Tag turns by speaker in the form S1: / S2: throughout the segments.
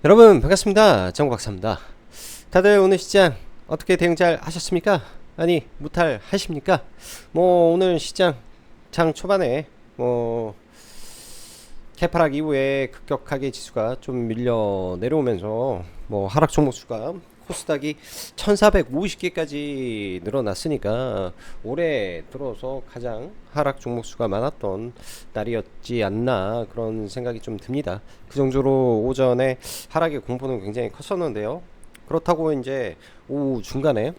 S1: 여러분 반갑습니다. 정박사입니다. 다들 오늘 시장 어떻게 대응 잘 하셨습니까? 아니 무탈 하십니까? 오늘 시장 장 초반에 개파락 이후에 급격하게 지수가 좀 밀려 내려오면서 하락 종목 수가 코스닥이 1450개까지 늘어났으니까 올해 들어서 가장 하락 종목 수가 많았던 날이었지 않나 그런 생각이 좀 듭니다. 그 정도로 오전에 하락의 공포는 굉장히 컸었는데요. 그렇다고 이제 오후 중간에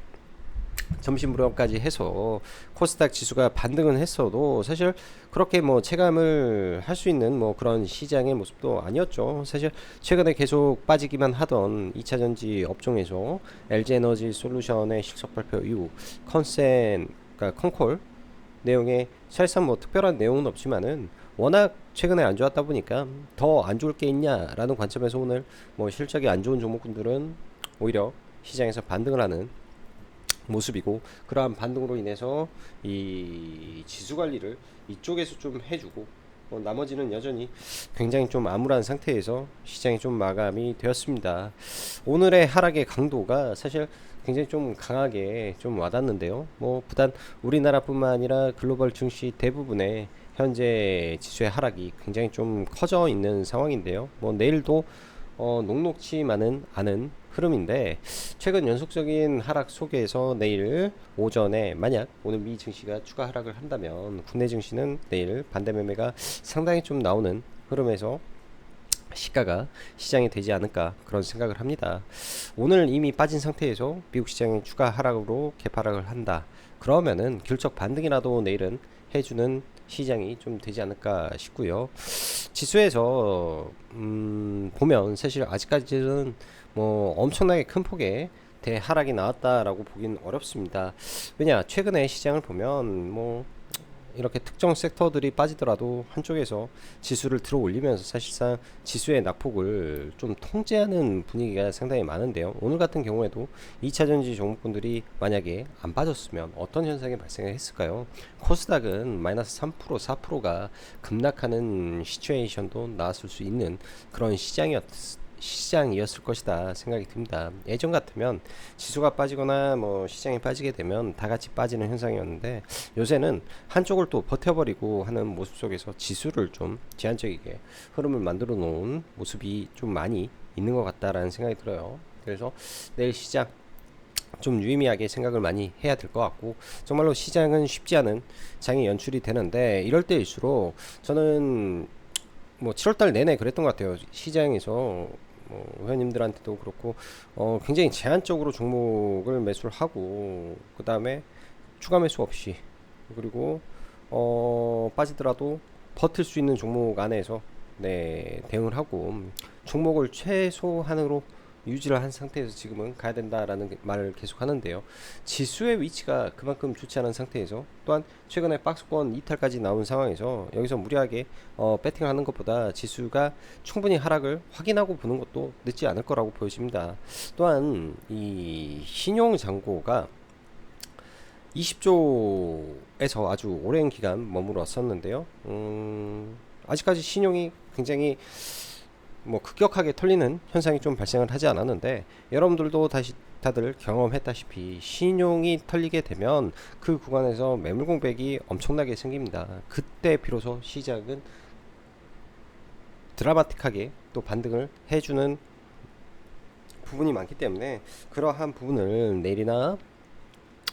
S1: 점심 무렵까지 해서 코스닥 지수가 반등은 했어도 사실 그렇게 체감을 할 수 있는 그런 시장의 모습도 아니었죠. 사실 최근에 계속 빠지기만 하던 2차전지 업종에서 LG에너지 솔루션의 실적 발표 이후 컨센 그러니까 컨콜 내용에 사실상 특별한 내용은 없지만은 워낙 최근에 안 좋았다 보니까 더 안 좋을 게 있냐라는 관점에서 오늘 실적이 안 좋은 종목군들은 오히려 시장에서 반등을 하는 모습이고, 그러한 반등으로 인해서 이 지수 관리를 이쪽에서 좀 해주고 나머지는 여전히 굉장히 좀 암울한 상태에서 시장이 좀 마감이 되었습니다. 오늘의 하락의 강도가 사실 굉장히 좀 강하게 좀 와닿는데요. 부단 우리나라뿐만 아니라 글로벌 증시 대부분의 현재 지수의 하락이 굉장히 좀 커져 있는 상황인데요. 내일도 녹록치만은 않은 흐름인데, 최근 연속적인 하락 속에서 내일 오전에 만약 오늘 미 증시가 추가 하락을 한다면 국내 증시는 내일 반대 매매가 상당히 좀 나오는 흐름에서 시가가 시장이 되지 않을까 그런 생각을 합니다. 오늘 이미 빠진 상태에서 미국 시장이 추가 하락으로 개파락을 한다 그러면은 귤적 반등이라도 내일은 해주는 시장이 좀 되지 않을까 싶고요. 지수에서 보면 사실 아직까지는 엄청나게 큰 폭의 대하락이 나왔다라고 보긴 어렵습니다. 왜냐, 최근에 시장을 보면 이렇게 특정 섹터들이 빠지더라도 한쪽에서 지수를 들어 올리면서 사실상 지수의 낙폭을 좀 통제하는 분위기가 상당히 많은데요. 오늘 같은 경우에도 2차전지 종목군들이 만약에 안 빠졌으면 어떤 현상이 발생했을까요? 코스닥은 마이너스 3% 4%가 급락하는 시츄에이션도 나왔을 수 있는 그런 시장이었을 것이다 생각이 듭니다. 예전 같으면 지수가 빠지거나 시장이 빠지게 되면 다 같이 빠지는 현상이었는데, 요새는 한쪽을 또 버텨버리고 하는 모습 속에서 지수를 좀 제한적이게 흐름을 만들어 놓은 모습이 좀 많이 있는 것 같다라는 생각이 들어요. 그래서 내일 시장 좀 유의미하게 생각을 많이 해야 될 것 같고, 정말로 시장은 쉽지 않은 장이 연출이 되는데, 이럴 때일수록 저는 7월달 내내 그랬던 것 같아요. 시장에서 회원님들한테도 그렇고 굉장히 제한적으로 종목을 매수를 하고, 그 다음에 추가 매수 없이, 그리고 빠지더라도 버틸 수 있는 종목 안에서 대응을 하고 종목을 최소한으로 유지를 한 상태에서 지금은 가야 된다라는 말을 계속 하는데요. 지수의 위치가 그만큼 좋지 않은 상태에서, 또한 최근에 박스권 이탈까지 나온 상황에서 여기서 무리하게 배팅하는 것보다 지수가 충분히 하락을 확인하고 보는 것도 늦지 않을 거라고 보여집니다. 또한 이 신용 잔고가 20조에서 아주 오랜 기간 머물렀었는데요. 아직까지 신용이 굉장히 급격하게 털리는 현상이 좀 발생을 하지 않았는데, 여러분들도 다들 경험했다시피 신용이 털리게 되면 그 구간에서 매물 공백이 엄청나게 생깁니다. 그때 비로소 시장은 드라마틱하게 또 반등을 해주는 부분이 많기 때문에, 그러한 부분을 내일이나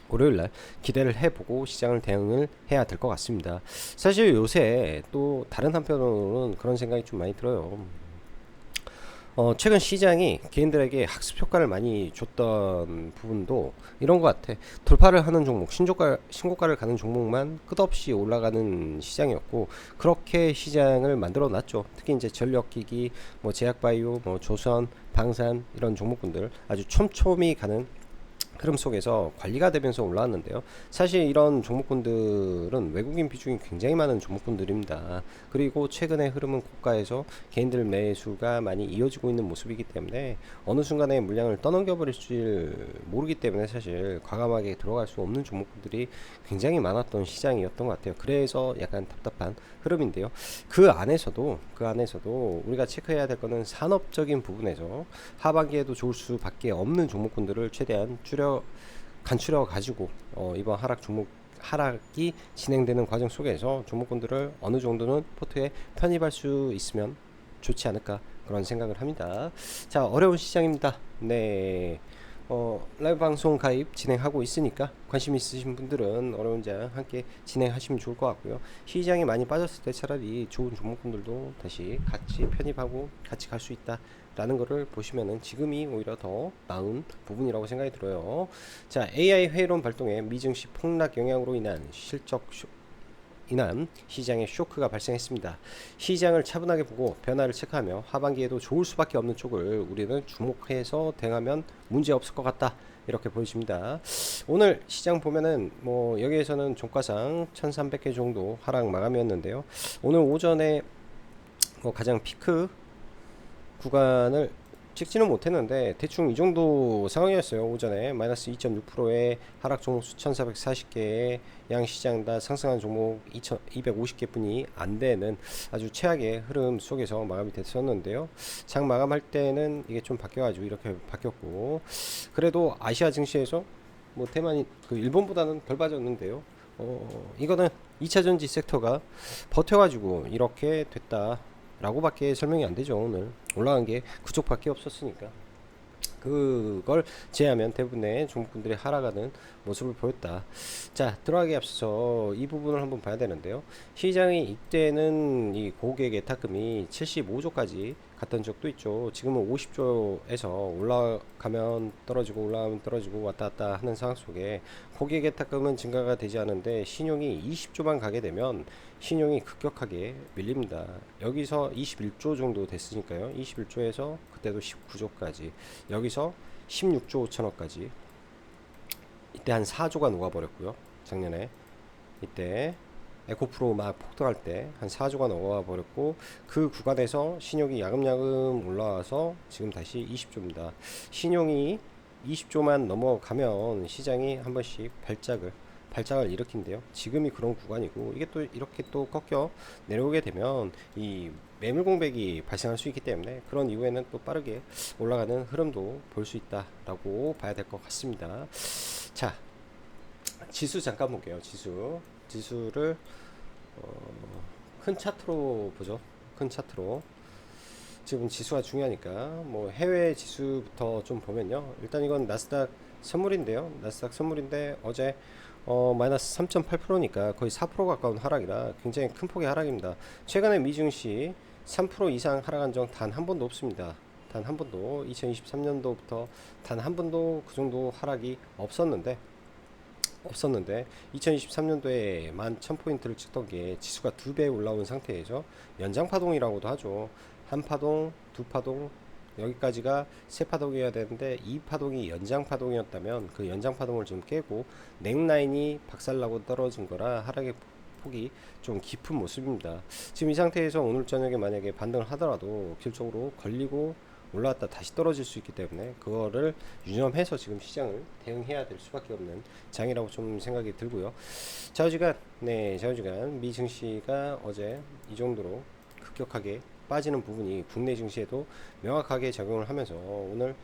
S1: 월요일날 기대를 해보고 시장을 대응을 해야 될 것 같습니다. 사실 요새 또 다른 한편으로는 그런 생각이 좀 많이 들어요. 최근 시장이 개인들에게 학습 효과를 많이 줬던 부분도 이런 것 같아. 돌파를 하는 종목, 신고가를 가는 종목만 끝없이 올라가는 시장이었고, 그렇게 시장을 만들어 놨죠. 특히 이제 전력기기, 제약바이오, 조선, 방산 이런 종목군들 아주 촘촘히 가는 흐름 속에서 관리가 되면서 올라왔는데요. 사실 이런 종목군들은 외국인 비중이 굉장히 많은 종목군들입니다. 그리고 최근의 흐름은 고가에서 개인들 매수가 많이 이어지고 있는 모습이기 때문에 어느 순간에 물량을 떠넘겨 버릴 줄 모르기 때문에 사실 과감하게 들어갈 수 없는 종목군들이 굉장히 많았던 시장이었던 것 같아요. 그래서 약간 답답한 흐름인데요. 그 안에서도 우리가 체크해야 될 거는 산업적인 부분에서 하반기에도 좋을 수밖에 없는 종목군들을 최대한 간추려 가지고 이번 하락이 진행되는 과정 속에서 종목군들을 어느 정도는 포트에 편입할 수 있으면 좋지 않을까 그런 생각을 합니다. 자, 어려운 시장입니다. 네. 라이브 방송 가입 진행하고 있으니까 관심 있으신 분들은 어려운 장 함께 진행하시면 좋을 것 같고요. 시장이 많이 빠졌을 때 차라리 좋은 종목군들도 다시 같이 편입하고 같이 갈 수 있다. 라는 거를 보시면은 지금이 오히려 더 나은 부분이라고 생각이 들어요. 자, AI 회의론 발동의 미증시 폭락 영향으로 인한 시장의 쇼크가 발생했습니다. 시장을 차분하게 보고 변화를 체크하며 하반기에도 좋을 수밖에 없는 쪽을 우리는 주목해서 대응하면 문제 없을 것 같다. 이렇게 보여집니다. 오늘 시장 보면은 뭐 여기에서는 종가상 1300개 정도 하락 마감이었는데요. 오늘 오전에 뭐 가장 피크 구간을 찍지는 못했는데 대충 이 정도 상황이었어요. 오전에 마이너스 2.6%의 하락 종목 수 1440개의 양시장 다 상승한 종목 2250개 뿐이 안 되는 아주 최악의 흐름 속에서 마감이 됐었는데요. 장 마감할 때는 이게 좀 바뀌어가지고 이렇게 바뀌었고, 그래도 아시아 증시에서 뭐 대만이 그 일본보다는 덜 빠졌는데요. 이거는 2차전지 섹터가 버텨가지고 이렇게 됐다 라고밖에 설명이 안 되죠. 오늘 올라간 게 그쪽밖에 없었으니까 그걸 제외하면 대부분의 종목군들이 하락하는 모습을 보였다. 자, 들어가기 앞서서 이 부분을 한번 봐야 되는데요. 시장이 이때는 이 고객의 탁금이 75조까지 갔던 적도 있죠. 지금은 50조에서 올라가면 떨어지고 올라가면 떨어지고 왔다 갔다 하는 상황 속에 고객의 탁금은 증가가 되지 않은데 신용이 20조만 가게 되면 신용이 급격하게 밀립니다. 여기서 21조 정도 됐으니까요. 21조에서 그때도 19조까지, 여기서 16조 5천억까지, 이때 한 4조가 녹아버렸고요. 작년에 이때 에코프로 막 폭등할 때 한 4조가 녹아버렸고, 그 구간에서 신용이 야금야금 올라와서 지금 다시 20조입니다. 신용이 20조만 넘어가면 시장이 한 번씩 발작을 일으킨대요. 지금이 그런 구간이고, 이게 또 이렇게 또 꺾여 내려오게 되면 이 매물 공백이 발생할 수 있기 때문에 그런 이후에는 또 빠르게 올라가는 흐름도 볼 수 있다라고 봐야 될 것 같습니다. 자, 지수 잠깐 볼게요. 지수를 큰 차트로 보죠. 큰 차트로. 지금 지수가 중요하니까 뭐 해외 지수부터 좀 보면요. 일단 이건 나스닥 선물인데요. 나스닥 선물인데 어제 마이너스 3.8%니까 거의 4% 가까운 하락이라 굉장히 큰 폭의 하락입니다. 최근에 미증시 3% 이상 하락한 적 단 한 번도 없습니다. 단 한 번도. 2023년도부터 단 한 번도 그 정도 하락이 없었는데 2023년도에 11,000포인트를 찍던 게 지수가 2배 올라온 상태에서 연장파동이라고도 하죠. 한 파동, 두 파동, 여기까지가 세 파동이어야 되는데 이 파동이 연장파동이었다면 그 연장파동을 좀 깨고 넥라인이 박살나고 떨어진 거라 하락의 폭이 좀 깊은 모습입니다. 지금 이 상태에서 오늘 저녁에 만약에 반등을 하더라도 길적으로 걸리고 올라왔다 다시 떨어질 수 있기 때문에 그거를 유념해서 지금 시장을 대응해야 될 수밖에 없는 장이라고 좀 생각이 들고요. 좌우지간 미 증시가 어제 이 정도로 급격하게 빠지는 부분이 국내 증시에도 명확하게 작용을 하면서 오늘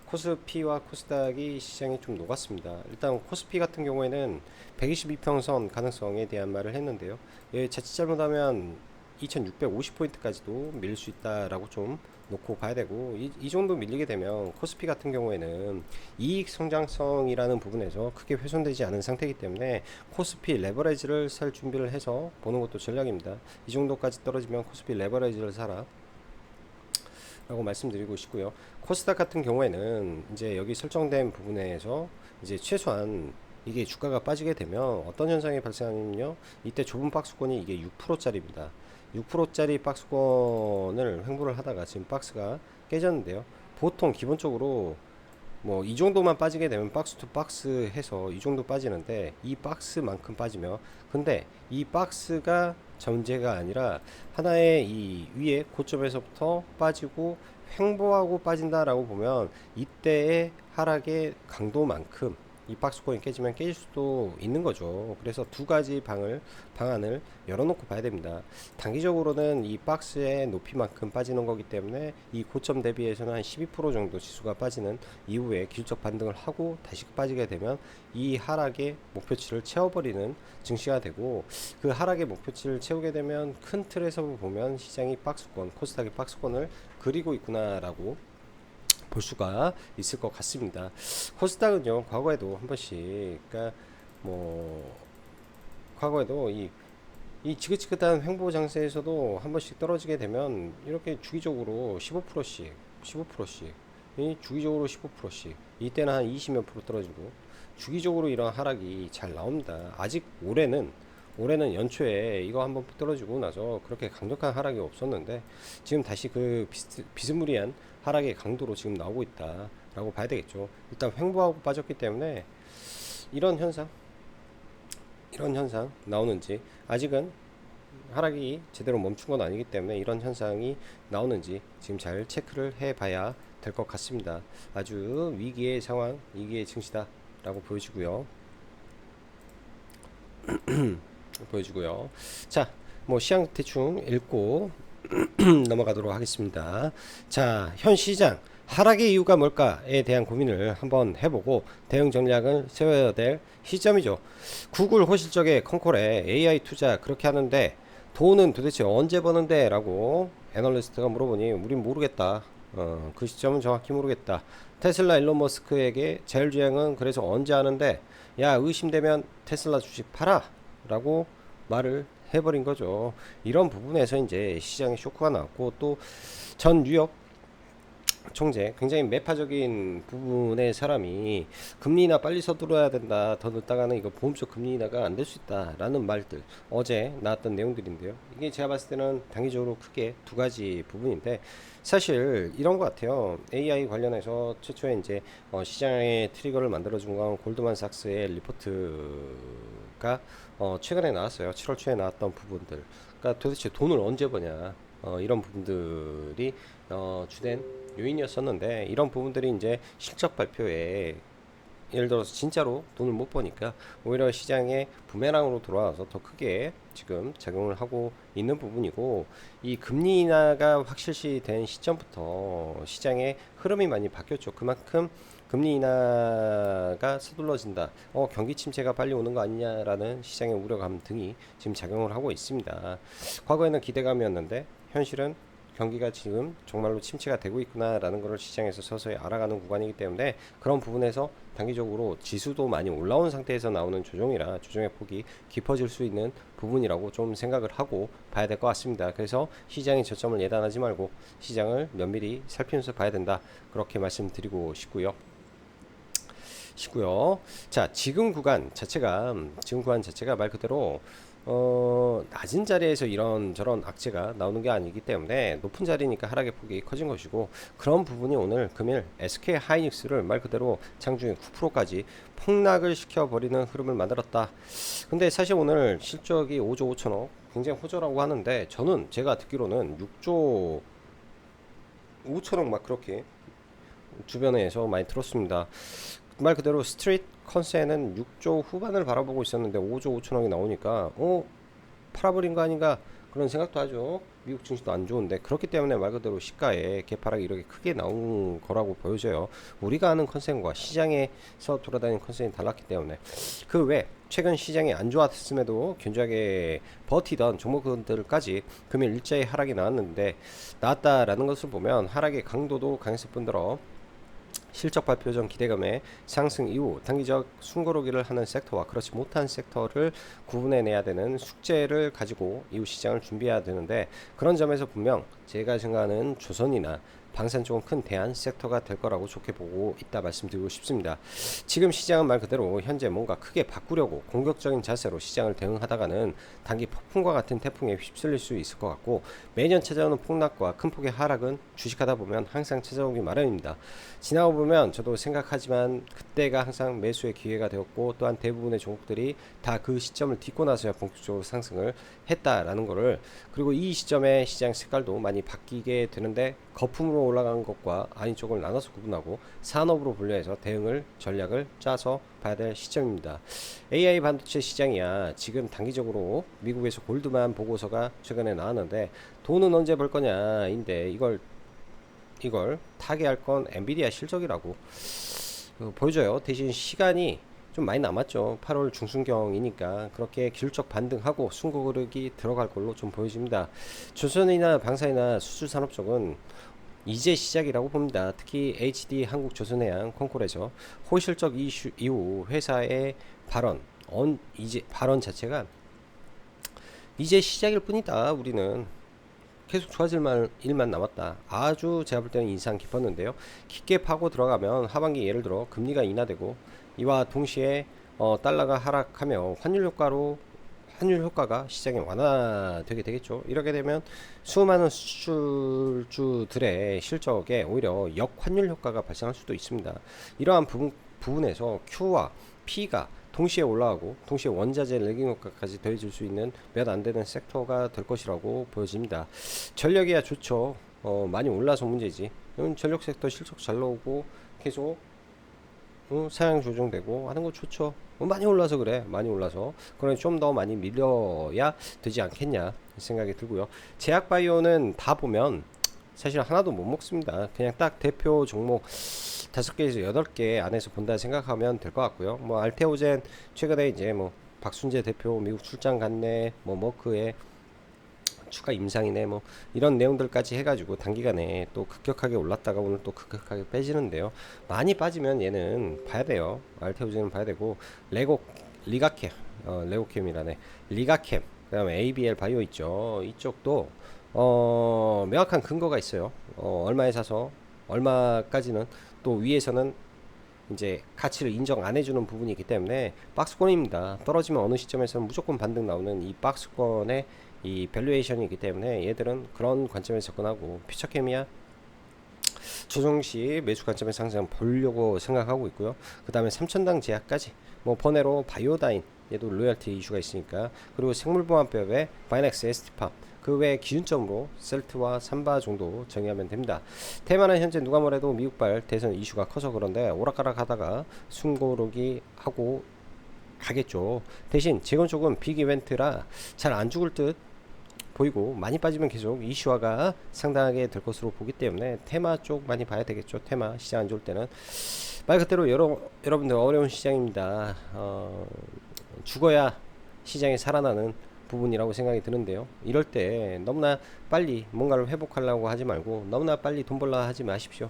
S1: 코스피와 코스닥이 시장에 좀 녹았습니다. 일단 코스피 같은 경우에는 122평선 가능성에 대한 말을 했는데요. 예, 자칫 잘못하면 2650포인트까지도 밀릴 수 있다라고 좀 놓고 봐야 되고, 이 정도 밀리게 되면 코스피 같은 경우에는 이익 성장성이라는 부분에서 크게 훼손되지 않은 상태이기 때문에 코스피 레버리지를 살 준비를 해서 보는 것도 전략입니다. 이 정도까지 떨어지면 코스피 레버리지를 사라 라고 말씀드리고 싶고요. 코스닥 같은 경우에는 이제 여기 설정된 부분에서 이제 최소한 이게 주가가 빠지게 되면 어떤 현상이 발생하냐면요, 이때 좁은 박스권이 이게 6%짜리입니다. 6%짜리 박스권을 횡보를 하다가 지금 박스가 깨졌는데요. 보통 기본적으로 뭐 이 정도만 빠지게 되면 박스 투 박스 해서 이 정도 빠지는데 이 박스만큼 빠지면, 근데 이 박스가 전제가 아니라 하나의 이 위에 고점에서부터 빠지고 횡보하고 빠진다라고 보면 이때의 하락의 강도만큼 이 박스권이 깨지면 깨질 수도 있는 거죠. 그래서 두 가지 방안을 열어놓고 봐야 됩니다. 단기적으로는 이 박스의 높이만큼 빠지는 거기 때문에 이 고점 대비해서는 한 12% 정도 지수가 빠지는 이후에 기술적 반등을 하고 다시 빠지게 되면 이 하락의 목표치를 채워버리는 증시가 되고, 그 하락의 목표치를 채우게 되면 큰 틀에서 보면 시장이 박스권, 코스닥의 박스권을 그리고 있구나라고 볼 수가 있을 것 같습니다. 코스닥은요, 과거에도 한 번씩, 그러니까 뭐 과거에도 이 지긋지긋한 횡보 장세에서도 한 번씩 떨어지게 되면 이렇게 주기적으로 15%씩 이 주기적으로 15%씩, 이때는 한 20몇 프로 떨어지고 주기적으로 이런 하락이 잘 나옵니다. 아직 올해는 연초에 이거 한번 떨어지고 나서 그렇게 강력한 하락이 없었는데 지금 다시 그 비스무리한 하락의 강도로 지금 나오고 있다라고 봐야 되겠죠. 일단 횡보하고 빠졌기 때문에 이런 현상 나오는지, 아직은 하락이 제대로 멈춘 건 아니기 때문에 이런 현상이 나오는지 지금 잘 체크를 해 봐야 될 것 같습니다. 아주 위기의 상황, 위기의 증시다라고 보여지고요. 자, 뭐 시장 대충 읽고 넘어가도록 하겠습니다. 자, 현 시장 하락의 이유가 뭘까에 대한 고민을 한번 해보고 대응 전략을 세워야 될 시점이죠. 구글 호실적의 콩콜에 AI 투자 그렇게 하는데 돈은 도대체 언제 버는데? 라고 애널리스트가 물어보니 우린 모르겠다. 그 시점은 정확히 모르겠다. 테슬라 일론 머스크에게 자율주행은 그래서 언제 하는데, 야, 의심되면 테슬라 주식 팔아 라고 말을 해버린 거죠. 이런 부분에서 이제 시장에 쇼크가 나왔고, 또 전 뉴욕 총재, 굉장히 매파적인 부분의 사람이 금리 인하 빨리 서둘러야 된다, 더 늦다가는 이거 보험적 금리 인하가 안 될 수 있다 라는 말들, 어제 나왔던 내용들인데요. 이게 제가 봤을 때는 단기적으로 크게 두 가지 부분인데, 사실 이런 것 같아요. AI 관련해서 최초에 이제 시장의 트리거를 만들어준 건 골드만삭스의 리포트가 최근에 나왔어요. 7월 초에 나왔던 부분들, 그러니까 도대체 돈을 언제 버냐, 이런 부분들이 주된 요인이었었는데, 이런 부분들이 이제 실적 발표에 예를 들어서 진짜로 돈을 못 버니까 오히려 시장에 부메랑으로 돌아와서 더 크게 지금 작용을 하고 있는 부분이고, 이 금리 인하가 확실시된 시점부터 시장의 흐름이 많이 바뀌었죠. 그만큼 금리 인하가 서둘러진다, 경기 침체가 빨리 오는 거 아니냐라는 시장의 우려감 등이 지금 작용을 하고 있습니다. 과거에는 기대감이었는데 현실은 경기가 지금 정말로 침체가 되고 있구나라는 것을 시장에서 서서히 알아가는 구간이기 때문에, 그런 부분에서 단기적으로 지수도 많이 올라온 상태에서 나오는 조정이라 조정의 폭이 깊어질 수 있는 부분이라고 좀 생각을 하고 봐야 될 것 같습니다. 그래서 시장의 저점을 예단하지 말고 시장을 면밀히 살피면서 봐야 된다, 그렇게 말씀드리고 싶고요. 자, 지금 구간 자체가 말 그대로 낮은 자리에서 이런저런 악재가 나오는 게 아니기 때문에 높은 자리니까 하락의 폭이 커진 것이고, 그런 부분이 오늘 금일 SK 하이닉스를 말 그대로 장중에 9%까지 폭락을 시켜버리는 흐름을 만들었다. 근데 사실 오늘 실적이 5조 5천억 굉장히 호조라고 하는데, 저는 제가 듣기로는 6조 5천억 막 그렇게 주변에서 많이 들었습니다. 말 그대로 스트릿 컨센은 6조 후반을 바라보고 있었는데 5조 5천억이 나오니까 팔아버린 거 아닌가 그런 생각도 하죠. 미국 증시도 안 좋은데. 그렇기 때문에 말 그대로 시가에 개파락이 이렇게 크게 나온 거라고 보여져요. 우리가 아는 컨센과 시장에서 돌아다니는 컨센이 달랐기 때문에. 그 외 최근 시장이 안 좋았음에도 견조하게 버티던 종목들까지 금일 일자의 하락이 나왔다라는 것을 보면 하락의 강도도 강했을 뿐더러 실적 발표 전 기대감의 상승 이후 단기적 숨고르기를 하는 섹터와 그렇지 못한 섹터를 구분해내야 되는 숙제를 가지고 이후 시장을 준비해야 되는데, 그런 점에서 분명 제가 생각하는 조선이나 방산 쪽은 큰 대안 섹터가 될 거라고 좋게 보고 있다 말씀드리고 싶습니다. 지금 시장은 말 그대로 현재 뭔가 크게 바꾸려고 공격적인 자세로 시장을 대응하다가는 단기 폭풍과 같은 태풍에 휩쓸릴 수 있을 것 같고, 매년 찾아오는 폭락과 큰 폭의 하락은 주식하다 보면 항상 찾아오기 마련입니다. 지나고 보면 저도 생각하지만 그때가 항상 매수의 기회가 되었고, 또한 대부분의 종목들이 다 그 시점을 딛고 나서야 본격적으로 상승을 했다라는 거를, 그리고 이 시점에 시장 색깔도 많이 바뀌게 되는데 거품으로 올라간 것과 아닌 쪽을 나눠서 구분하고 산업으로 분류해서 대응을 전략을 짜서 봐야 될 시점입니다. AI 반도체 시장이야 지금 단기적으로 미국에서 골드만 보고서가 최근에 나왔는데, 돈은 언제 벌 거냐인데 이걸 타개할 건 엔비디아 실적이라고 보여줘요. 대신 시간이 좀 많이 남았죠. 8월 중순경이니까 그렇게 기술적 반등하고 숨고르기 들어갈 걸로 좀 보여집니다. 조선이나 방산이나 수출산업 쪽은 이제 시작이라고 봅니다. 특히 HD 한국조선해양 콩콜에서 호실적 이슈 이후 회사의 이제 발언 자체가 이제 시작일 뿐이다. 우리는 계속 좋아질 일만 남았다. 아주 제가 볼 때는 인상 깊었는데요. 깊게 파고 들어가면 하반기 예를 들어 금리가 인하되고 이와 동시에 달러가 하락하며 환율 효과가 시장에 완화되게 되겠죠. 이렇게 되면 수많은 수출주들의 실적에 오히려 역환율 효과가 발생할 수도 있습니다. 이러한 부분에서 Q와 P가 동시에 올라가고 동시에 원자재 레깅 효과까지 더해질 수 있는 몇 안되는 섹터가 될 것이라고 보여집니다. 전력이야 좋죠. 많이 올라서 문제지. 전력 섹터 실적 잘 나오고 계속 사양 조정되고 하는 거 좋죠. 많이 올라서 그래. 많이 올라서 그러니 좀 더 많이 밀려야 되지 않겠냐 생각이 들고요. 제약바이오는 다 보면 사실 하나도 못 먹습니다. 그냥 딱 대표 종목 5개에서 8개 안에서 본다 생각하면 될 것 같고요. 뭐 알테오젠 최근에 이제 뭐 박순재 대표 미국 출장 갔네, 뭐 머크에 추가 임상이네, 뭐 이런 내용들까지 해가지고 단기간에 또 급격하게 올랐다가 오늘 또 급격하게 빼지는데요. 많이 빠지면 얘는 봐야 돼요. 알테오젠은 봐야 되고, 리가캠, 레고캠이라네, 리가캠, 그다음에 ABL 바이오 있죠. 이쪽도 명확한 근거가 있어요. 얼마에 사서 얼마까지는, 또 위에서는 이제 가치를 인정 안 해주는 부분이 있기 때문에 박스권입니다. 떨어지면 어느 시점에서는 무조건 반등 나오는 이 박스권의 이 밸류에이션이 있기 때문에 얘들은 그런 관점에서 접근하고, 퓨처케미아 조정시 매수 관점에서 항상 보려고 생각하고 있고요. 그 다음에 3천당 제약까지, 뭐 버네로 바이오다인 얘도 로열티 이슈가 있으니까, 그리고 생물보안법의 바이넥스 ST팜, 그 외 기준점으로 셀트와 삼바 정도 정의하면 됩니다. 테마는 현재 누가 뭐래도 미국발 대선 이슈가 커서 그런데 오락가락 하다가 숨고르기 하고 가겠죠. 대신 재건 쪽은 빅 이벤트라 잘 안 죽을 듯 보이고, 많이 빠지면 계속 이슈화가 상당하게 될 것으로 보기 때문에 테마 쪽 많이 봐야 되겠죠. 테마 시장 안 좋을 때는 말 그대로 여러분들 어려운 시장입니다. 죽어야 시장이 살아나는 부분이라고 생각이 드는데요. 이럴 때 너무나 빨리 뭔가를 회복하려고 하지 말고 너무나 빨리 돈 벌라 하지 마십시오.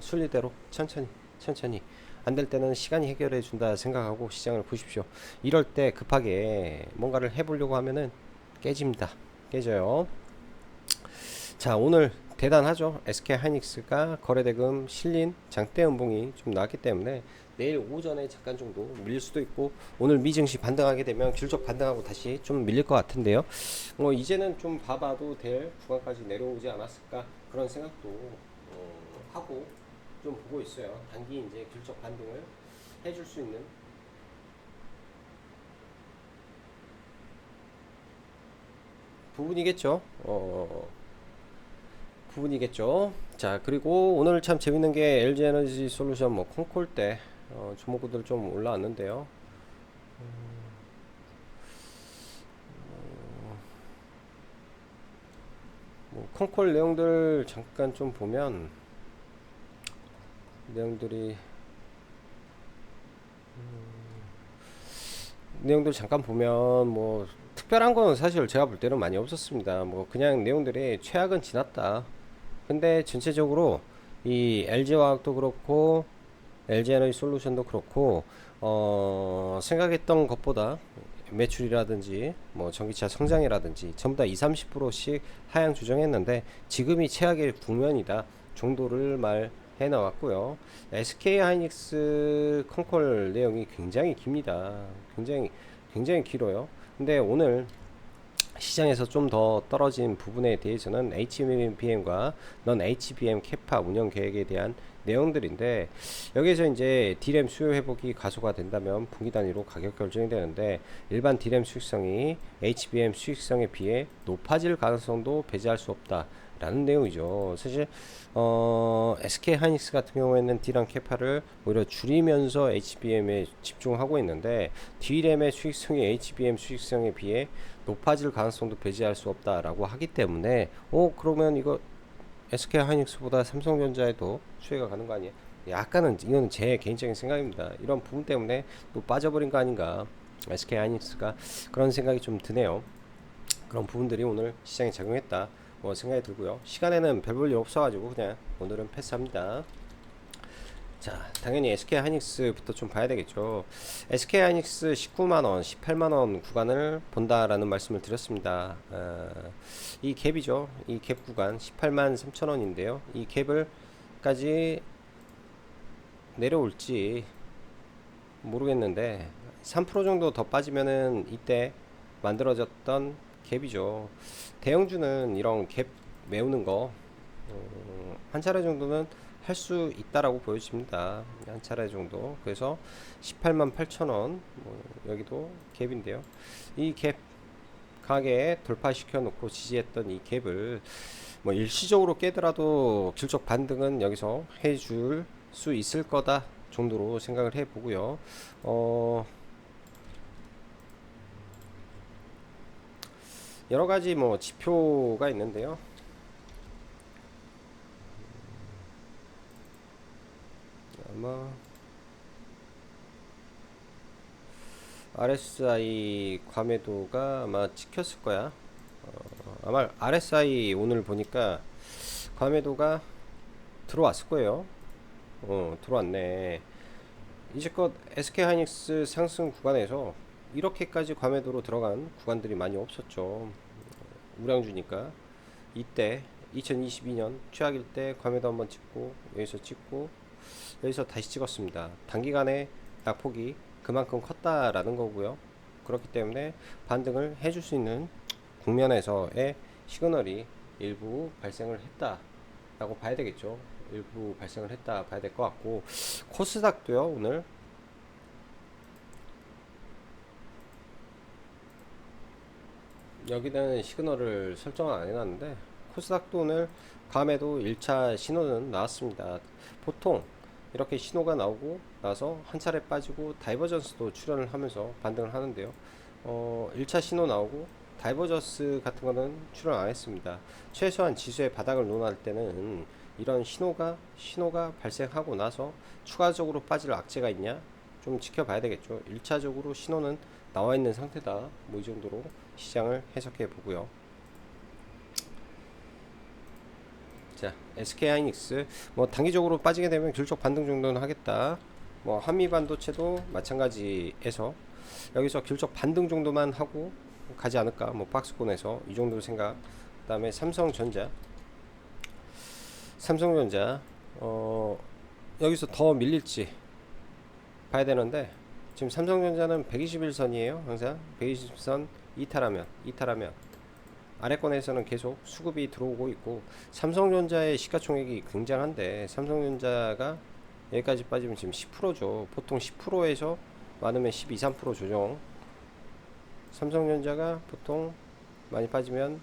S1: 순리대로 천천히 안 될 때는 시간이 해결해 준다 생각하고 시장을 보십시오. 이럴 때 급하게 뭔가를 해보려고 하면은 깨져요. 자, 오늘 대단하죠. SK하이닉스가 거래대금 실린 장대 연봉이 좀 나왔기 때문에 내일 오전에 잠깐 정도 밀릴 수도 있고, 오늘 미증시 반등하게 되면 길적 반등하고 다시 좀 밀릴 것 같은데요. 이제는 좀 봐봐도 될 구간까지 내려오지 않았을까 그런 생각도 하고 좀 보고 있어요. 단기 이제 길적 반등을 해줄 수 있는 부분이겠죠. 자, 그리고 오늘 참 재밌는 게 LG에너지 솔루션 뭐 콩콜 때 주목구들 좀 올라왔는데요. 뭐 콩콜 내용들 잠깐 좀 보면, 내용들 잠깐 보면 뭐 특별한 거는 사실 제가 볼 때는 많이 없었습니다. 뭐 그냥 내용들이 최악은 지났다. 근데 전체적으로 이 LG화학도 그렇고 LG에너지 솔루션도 그렇고 생각했던 것보다 매출이라든지 뭐 전기차 성장이라든지 전부 다 20-30%씩 하향 조정했는데 지금이 최악의 국면이다. 정도를 말해 나왔고요. SK 하이닉스 컨콜 내용이 굉장히 깁니다. 굉장히 길어요. 근데 오늘 시장에서 좀 더 떨어진 부분에 대해서는 HBM과 넌 HBM 캐파 운영 계획에 대한 내용들인데, 여기에서 이제 D램 수요 회복이 가소가 된다면 분기 단위로 가격 결정이 되는데, 일반 D램 수익성이 HBM 수익성에 비해 높아질 가능성도 배제할 수 없다 라는 내용이죠. 사실 SK 하이닉스 같은 경우에는 D램 캐파를 오히려 줄이면서 HBM에 집중하고 있는데, D램의 수익성이 HBM 수익성에 비해 높아질 가능성도 배제할 수 없다라고 하기 때문에, 그러면 이거 SK 하이닉스보다 삼성전자에도 수혜가 가는 거 아니에요? 약간은 이건 제 개인적인 생각입니다. 이런 부분 때문에 또 빠져버린 거 아닌가, SK 하이닉스가, 그런 생각이 좀 드네요. 그런 부분들이 오늘 시장에 작용했다 뭐 생각이 들고요. 시간에는 별 볼 일 없어가지고 그냥 오늘은 패스합니다. 자, 당연히 SK 하이닉스부터 좀 봐야 되겠죠. SK 하이닉스 19만원, 18만원 구간을 본다라는 말씀을 드렸습니다. 이 갭이죠. 이 갭 구간 18만 3천원인데요. 이 갭을까지 내려올지 모르겠는데 3% 정도 더 빠지면은 이때 만들어졌던 갭이죠. 대형주는 이런 갭 메우는 거 한 차례 정도는 할 수 있다라고 보여집니다. 한 차례 정도. 그래서 18만 8천원, 여기도 갭인데요. 이 갭 가게 돌파시켜 놓고 지지했던 이 갭을 뭐 일시적으로 깨더라도 실적 반등은 여기서 해줄 수 있을 거다 정도로 생각을 해 보고요. 여러 가지 뭐 지표가 있는데요. 아마 RSI 과매도가 아마 찍혔을 거야. 아마 RSI 오늘 보니까 과매도가 들어왔을 거예요. 들어왔네. 이제껏 SK 하이닉스 상승 구간에서 이렇게까지 과매도로 들어간 구간들이 많이 없었죠. 우량주니까. 이때 2022년 최악일 때 과매도 한번 찍고, 여기서 찍고, 여기서 다시 찍었습니다. 단기간에 낙폭이 그만큼 컸다라는 거고요. 그렇기 때문에 반등을 해줄 수 있는 국면에서의 시그널이 일부 발생을 했다라고 봐야 되겠죠. 일부 발생을 했다 봐야 될 것 같고, 코스닥도요 오늘 여기는 시그널을 설정을 안 해놨는데, 코스닥도 오늘 감에도 1차 신호는 나왔습니다. 보통 이렇게 신호가 나오고 나서 한 차례 빠지고 다이버전스도 출현을 하면서 반등을 하는데요. 1차 신호 나오고 다이버전스 같은 거는 출현 안 했습니다. 최소한 지수의 바닥을 논할 때는 이런 신호가 발생하고 나서 추가적으로 빠질 악재가 있냐 좀 지켜봐야 되겠죠. 1차적으로 신호는 나와 있는 상태다. 뭐 이 정도로 시장을 해석해 보고요. 자, SK 하이닉스 뭐 단기적으로 빠지게 되면 귤적 반등 정도는 하겠다. 뭐 한미 반도체도 마찬가지에서 여기서 귤적 반등 정도만 하고 가지 않을까. 뭐 박스권에서 이 정도 생각. 그다음에 삼성전자 여기서 더 밀릴지 봐야 되는데, 지금 삼성전자는 121선이에요. 항상 120선 이탈하면 아래권에서는 계속 수급이 들어오고 있고, 삼성전자의 시가총액이 굉장한데 삼성전자가 여기까지 빠지면 지금 10%죠. 보통 10%에서 많으면 12, 13% 조정. 삼성전자가 보통 많이 빠지면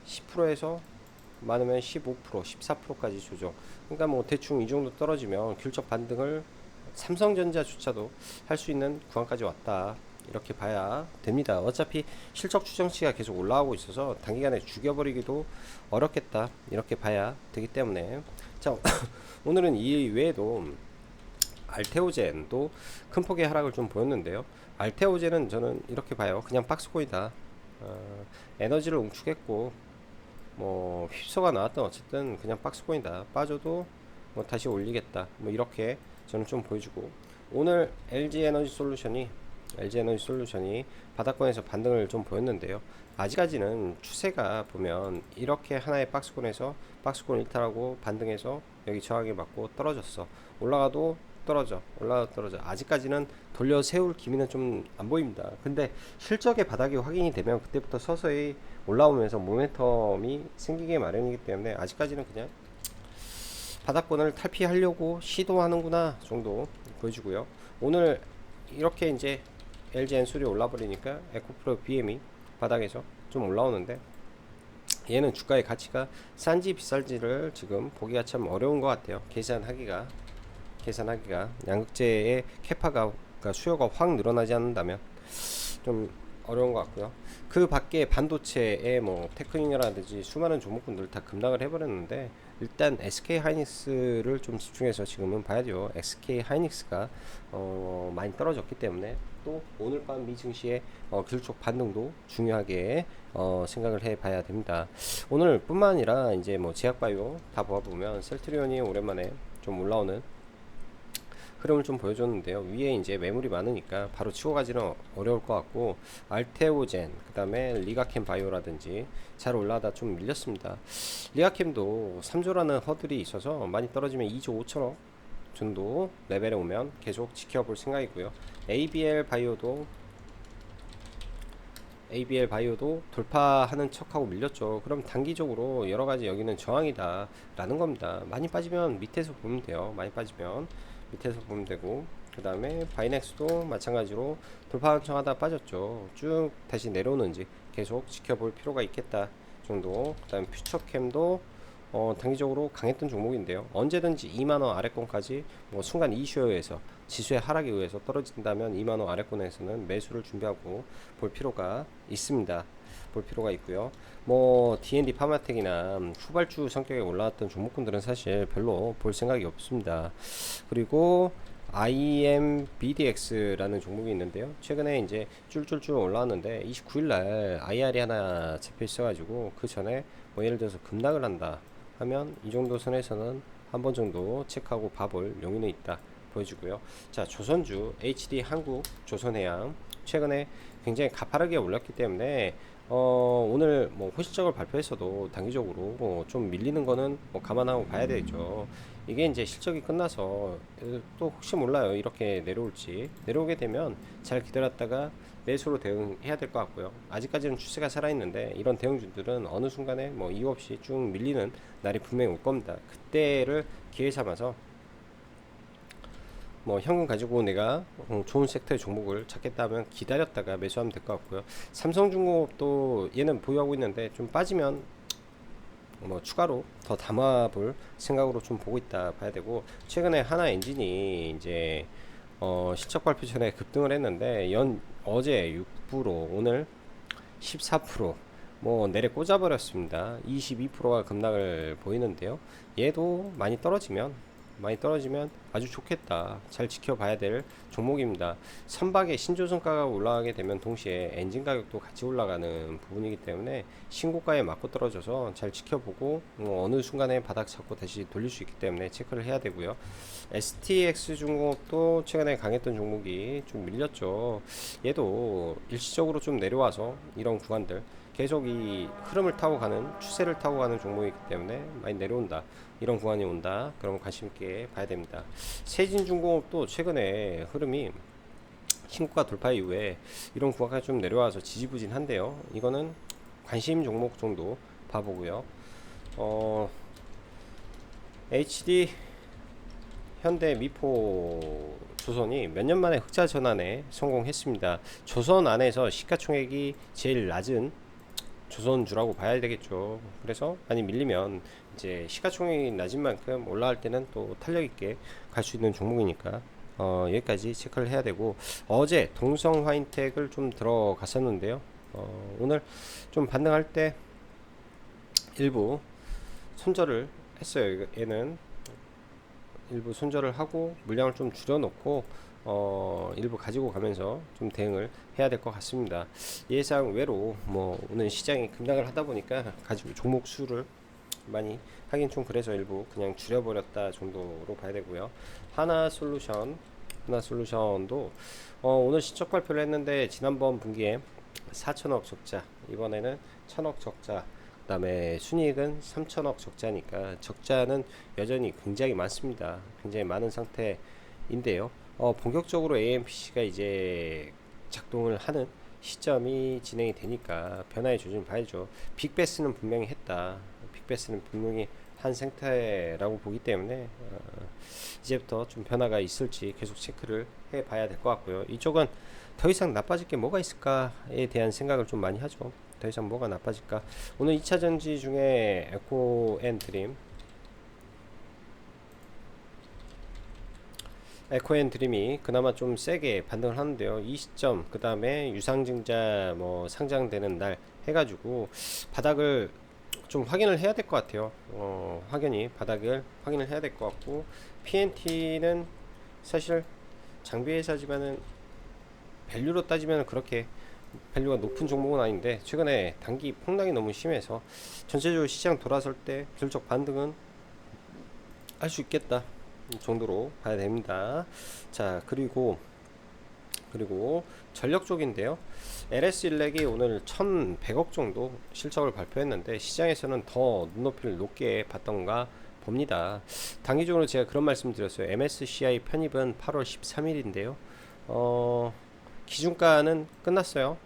S1: 10%에서 많으면 15%, 14%까지 조정. 그러니까 뭐 대충 이 정도 떨어지면 귤적 반등을 삼성전자조차도 할 수 있는 구간까지 왔다. 이렇게 봐야 됩니다. 어차피 실적 추정치가 계속 올라오고 있어서 단기간에 죽여버리기도 어렵겠다. 이렇게 봐야 되기 때문에. 자, 오늘은 이 외에도 알테오젠도 큰 폭의 하락을 좀 보였는데요. 알테오젠은 저는 이렇게 봐요. 그냥 박스코이다. 에너지를 응축했고 뭐 휩서가 나왔던 어쨌든 그냥 박스코이다. 빠져도 뭐 다시 올리겠다. 뭐 이렇게 저는 좀 보여주고, 오늘 LG 에너지 솔루션이 LG에너지 솔루션이 바닥권에서 반등을 좀 보였는데요. 아직까지는 추세가 보면 이렇게 하나의 박스권에서 박스권 일탈하고 반등해서 여기 저항에 맞고 떨어졌어. 올라가도 떨어져, 올라가도 떨어져. 아직까지는 돌려 세울 기미는 좀 안 보입니다. 근데 실적의 바닥이 확인이 되면 그때부터 서서히 올라오면서 모멘텀이 생기게 마련이기 때문에 아직까지는 그냥 바닥권을 탈피하려고 시도하는구나 정도 보여주고요. 오늘 이렇게 이제 LG 엔솔이 올라버리니까 에코프로 BM이 바닥에서 좀 올라오는데, 얘는 주가의 가치가 싼지 비쌀지를 지금 보기가 참 어려운 것 같아요. 계산하기가 양극재의 캐파가, 그러니까 수요가 확 늘어나지 않는다면 좀 어려운 것 같고요. 그 밖에 반도체의 뭐 테크닉이라든지 수많은 종목군들 다 급락을 해버렸는데, 일단 SK 하이닉스를 좀 집중해서 지금은 봐야죠. SK 하이닉스가 많이 떨어졌기 때문에 또 오늘 밤 미 증시의 길촉 반등도 중요하게 생각을 해봐야 됩니다. 오늘 뿐만 아니라 이제 뭐 제약바이오 다 보아보면 셀트리온이 오랜만에 좀 올라오는 흐름을 좀 보여줬는데요. 위에 이제 매물이 많으니까 바로 치고 가지는 어려울 것 같고, 알테오젠, 그 다음에 리가캠 바이오라든지 잘 올라다 좀 밀렸습니다. 리가캠도 3조라는 허들이 있어서 많이 떨어지면 2조 5천억 정도 레벨에 오면 계속 지켜볼 생각이고요. ABL 바이오도 돌파하는 척하고 밀렸죠. 그럼 단기적으로 여러가지 여기는 저항이다 라는 겁니다. 많이 빠지면 밑에서 보면 돼요. 많이 빠지면 밑에서 보면 되고, 그 다음에 바이넥스도 마찬가지로 돌파 청하다 빠졌죠. 쭉 다시 내려오는지 계속 지켜볼 필요가 있겠다 정도. 그 다음에 퓨처캠도 단기적으로 강했던 종목인데요. 언제든지 2만원 아래권까지 뭐 순간 이슈에 의해서, 지수의 하락에 의해서 떨어진다면 2만원 아래권에서는 매수를 준비하고 볼 필요가 있습니다. 볼 필요가 있고요. 뭐 D&D 파마텍이나 후발주 성격에 올라왔던 종목군들은 사실 별로 볼 생각이 없습니다. 그리고 IMBDX라는 종목이 있는데요. 최근에 이제 쫄쫄쫄 올라왔는데 29일날 IR이 하나 잡혀 있어가지고, 그 전에 뭐 예를 들어서 급락을 한다 하면 이 정도 선에서는 한 번 정도 체크하고 봐볼 용의는 있다 보여주고요. 자, 조선주 HD 한국 조선해양 최근에 굉장히 가파르게 올랐기 때문에 오늘 뭐 호실적을 발표했어도 단기적으로 좀 밀리는 거는 뭐 감안하고 봐야 되죠. 이게 이제 실적이 끝나서 또 혹시 몰라요, 이렇게 내려오게 되면 잘 기다렸다가 매수로 대응해야 될 것 같고요. 아직까지는 추세가 살아있는데 이런 대형주들은 어느 순간에 뭐 이유 없이 쭉 밀리는 날이 분명히 올 겁니다. 그때를 기회 삼아서 뭐 현금 가지고 내가 좋은 섹터의 종목을 찾겠다 하면 기다렸다가 매수하면 될 것 같고요. 삼성중공업도 얘는 보유하고 있는데 좀 빠지면 뭐 추가로 더 담아볼 생각으로 좀 보고 있다 봐야 되고, 최근에 하나 엔진이 이제 실적 발표 전에 급등을 했는데 어제 6% 오늘 14% 내려 꽂아버렸습니다. 22%가 급락을 보이는데요. 얘도 많이 떨어지면 아주 좋겠다. 잘 지켜봐야 될 종목입니다. 선박의 신조선가가 올라가게 되면 동시에 엔진 가격도 같이 올라가는 부분이기 때문에 신고가에 맞고 떨어져서 잘 지켜보고 어느 순간에 바닥 잡고 다시 돌릴 수 있기 때문에 체크를 해야 되고요. STX 중공업도 최근에 강했던 종목이 좀 밀렸죠. 얘도 일시적으로 좀 내려와서 이런 구간들 계속 이 흐름을 타고 가는, 추세를 타고 가는 종목이기 때문에 많이 내려온다, 이런 구간이 온다 그러면 관심 있게 봐야 됩니다. 세진중공업도 최근에 흐름이 신고가 돌파 이후에 이런 구간까지 좀 내려와서 지지부진한데요. 이거는 관심 종목 정도 봐보고요. HD 현대 미포 조선이 몇 년 만에 흑자 전환에 성공했습니다. 조선 안에서 시가총액이 제일 낮은 조선주라고 봐야 되겠죠. 그래서 많이 밀리면 이제 시가총액이 낮은 만큼 올라갈 때는 또 탄력 있게 갈 수 있는 종목이니까 여기까지 체크를 해야 되고, 어제 동성 화인텍을 좀 들어갔었는데요. 오늘 좀 반등할 때 일부 손절을 했어요. 얘는 일부 손절을 하고 물량을 좀 줄여놓고 일부 가지고 가면서 좀 대응을 해야 될 것 같습니다. 예상 외로 오늘 시장이 급락을 하다 보니까 가지고 종목 수를 많이 하긴 좀 그래서 일부 그냥 줄여버렸다 정도로 봐야 되고요. 하나솔루션 하나솔루션도 오늘 실적 발표를 했는데 지난번 분기에 4천억 적자, 이번에는 1천억 적자, 그 다음에 순이익은 3천억 적자니까 적자는 여전히 굉장히 많습니다. 굉장히 많은 상태인데요. 본격적으로 AMPC가 이제 작동을 하는 시점이 진행이 되니까 변화의 조짐을 봐야죠. 빅베스는 분명히 했다. 빅베스는 분명히 한 상태라고 보기 때문에 이제부터 좀 변화가 있을지 계속 체크를 해 봐야 될 것 같고요. 이쪽은 더 이상 나빠질 게 뭐가 있을까에 대한 생각을 좀 많이 하죠. 더 이상 뭐가 나빠질까. 오늘 2차 전지 중에 에코앤드림이 그나마 좀 세게 반등을 하는데요. 이 시점, 그 다음에 유상증자 뭐 상장되는 날 해가지고 바닥을 좀 확인을 해야 될 것 같아요. 확연히 바닥을 확인을 해야 될 것 같고, PNT는 사실 장비 회사지만은 밸류로 따지면 그렇게 밸류가 높은 종목은 아닌데, 최근에 단기 폭락이 너무 심해서 전체적으로 시장 돌아설 때 기술적 반등은 할 수 있겠다 정도로 봐야 됩니다. 자, 그리고 전력 쪽인데요. LS일렉이 오늘 1100억 정도 실적을 발표했는데 시장에서는 더 눈높이를 높게 봤던가 봅니다. 단기적으로 제가 그런 말씀 드렸어요. MSCI 편입은 8월 13일인데요. 기준가는 끝났어요.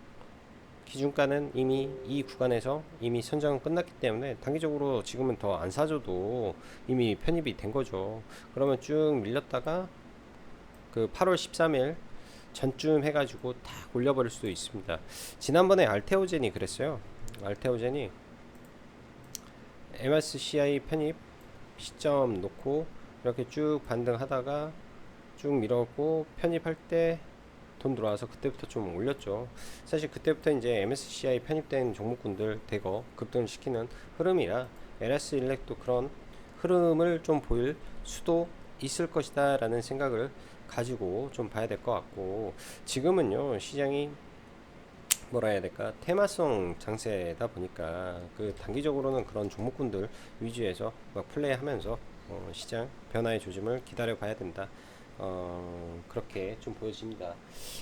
S1: 기준가는 이미 이 구간에서 이미 선정은 끝났기 때문에 단기적으로 지금은 더 안 사줘도 이미 편입이 된 거죠. 그러면 쭉 밀렸다가 그 8월 13일 전쯤 해가지고 딱 올려버릴 수도 있습니다. 지난번에 알테오젠이 그랬어요. 알테오젠이 MSCI 편입 시점 놓고 이렇게 쭉 반등하다가 쭉 밀었고 편입할 때 돈 들어와서 그때부터 좀 올렸죠. 사실 그때부터 이제 MSCI 편입된 종목군들 대거 급등을 시키는 흐름이라 LS일렉도 그런 흐름을 좀 보일 수도 있을 것이다 라는 생각을 가지고 좀 봐야 될 것 같고, 지금은요 시장이 뭐라 해야 될까, 테마성 장세다 보니까 그 단기적으로는 그런 종목군들 위주에서 막 플레이하면서 시장 변화의 조짐을 기다려 봐야 된다. 그렇게 좀 보여집니다.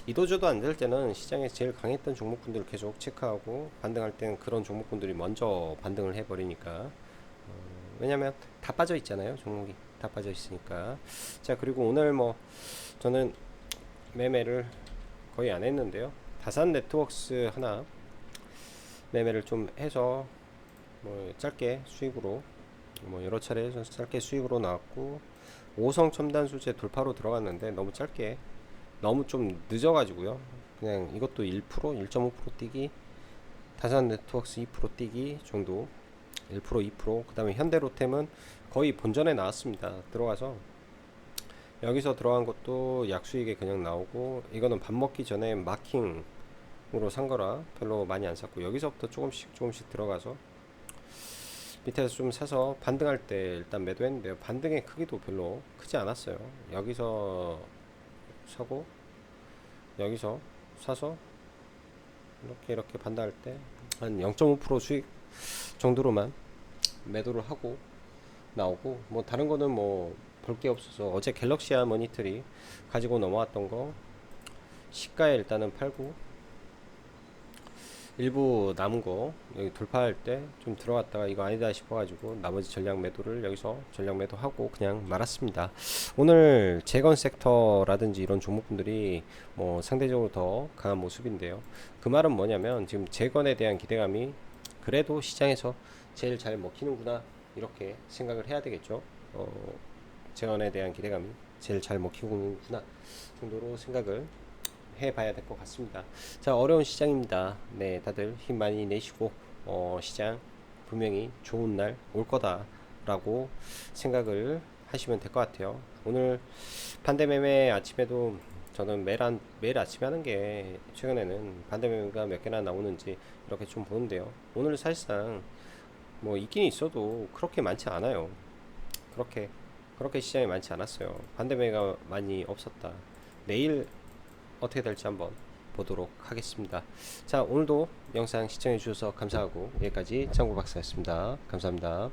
S1: 이도저도 안 될 때는 시장에서 제일 강했던 종목군들을 계속 체크하고, 반등할 때는 그런 종목군들이 먼저 반등을 해버리니까, 왜냐면 다 빠져 있잖아요. 종목이 다 빠져 있으니까. 자, 그리고 오늘 뭐 저는 매매를 거의 안 했는데요. 다산 네트워크스 하나 매매를 좀 해서 뭐 짧게 수익으로, 뭐 여러 차례 해서 짧게 수익으로 나왔고, 오성 첨단 소재 돌파로 들어갔는데 너무 짧게, 너무 좀 늦어가지고요. 그냥 이것도 1%, 1.5% 뛰기, 다산 네트워크스 2% 뛰기 정도, 1%, 2%. 그 다음에 현대로템은 거의 본전에 나왔습니다. 들어가서 여기서 들어간 것도 약수익에 그냥 나오고, 이거는 밥 먹기 전에 마킹으로 산 거라 별로 많이 안 샀고, 여기서부터 조금씩 들어가서 밑에서 좀 사서 반등할 때 일단 매도했는데요. 반등의 크기도 별로 크지 않았어요. 여기서 사고 여기서 사서 이렇게 반등할 때 한 0.5% 수익 정도로만 매도를 하고 나오고, 뭐 다른 거는 뭐 볼 게 없어서 어제 갤럭시아 모니터리 가지고 넘어왔던 거 시가에 일단은 팔고, 일부 남은 거 여기 돌파할 때 좀 들어갔다가 이거 아니다 싶어가지고 나머지 전량 매도를 여기서 전량 매도하고 그냥 말았습니다. 오늘 재건 섹터라든지 이런 종목분들이 뭐 상대적으로 더 강한 모습인데요. 그 말은 뭐냐면 지금 재건에 대한 기대감이 그래도 시장에서 제일 잘 먹히는구나, 이렇게 생각을 해야 되겠죠. 재건에 대한 기대감이 제일 잘 먹히는구나 정도로 생각을 해봐야 될 것 같습니다. 자, 어려운 시장입니다. 네, 다들 힘 많이 내시고 시장 분명히 좋은 날 올 거다라고 생각을 하시면 될 것 같아요. 오늘 반대매매 아침에도 저는 매일 아침에 하는 게, 최근에는 반대매매가 몇 개나 나오는지 이렇게 좀 보는데요. 오늘 사실상 뭐 있긴 있어도 그렇게 많지 않아요. 그렇게 시장이 많지 않았어요. 반대매매가 많이 없었다. 내일 어떻게 될지 한번 보도록 하겠습니다. 자, 오늘도 영상 시청해 주셔서 감사하고, 여기까지 짱구 박사였습니다. 감사합니다.